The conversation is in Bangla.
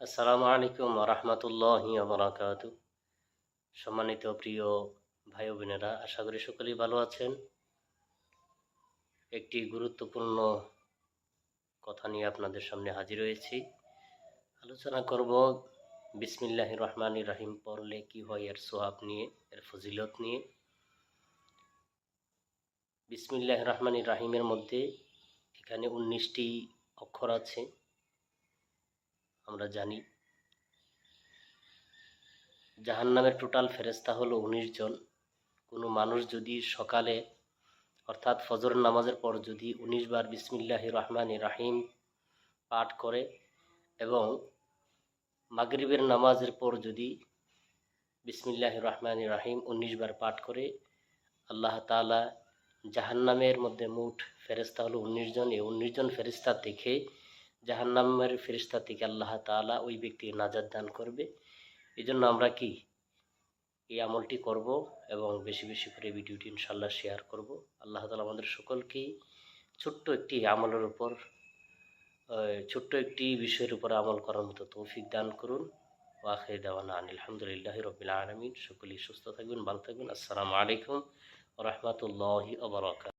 আসসালামু আলাইকুম রহমতুল্লাহি বারাকাতু। সম্মানিত প্রিয় ভাই ও বোনেরা, আশা করি সকলেই ভালো আছেন। একটি গুরুত্বপূর্ণ কথা নিয়ে আপনাদের সামনে হাজির হয়েছি। আলোচনা করব বিসমিল্লাহির রহমানির রহিম পড়লে কি হয় এর সোয়াব নিয়ে, এর ফজিলত নিয়ে। বিসমিল্লাহির রহমানির রহিমের মধ্যে এখানে 19টি অক্ষর আছে, আমরা জানি। জাহান্নামের টোটাল ফেরেশতা হলো 19 জন। কোনো মানুষ যদি সকালে অর্থাৎ ফজর নামাজের পর যদি 19 বার বিসমিল্লাহির রহমানির রহিম পাঠ করে এবং মাগরিবের নামাজের পর যদি বিসমিল্লাহির রহমানির রহিম 19 বার পাঠ করে, আল্লাহ তাআলা জাহান্নামের মধ্যে মোট ফেরেশতা হলো 19 জন। এই 19 জন ফেরেশতা থেকে জাহান্নামের ফেরেশতা থেকে আল্লাহ তাআলা ওই ব্যক্তিকে নাজাত দান করবে। এই জন্য আমরা কি এই আমলটি করব এবং বেশি বেশি করে ভিডিওটি ইনশাআল্লাহ শেয়ার করব। আল্লাহ তাআলা আমাদের সকলকেই ছোট্ট একটি আমলের উপর ছোট্ট একটি বিষয়ের উপর আমল করার মতো তৌফিক দান করুন। ওয়া আখিরু দাওয়ানা আলহামদুলিল্লাহি রাব্বিল আলামিন। সকলেই সুস্থ থাকবেন, ভালো থাকবেন। আসসালামু আলাইকুম ওয়া রাহমাতুল্লাহি ওয়া বারাকাতুহু।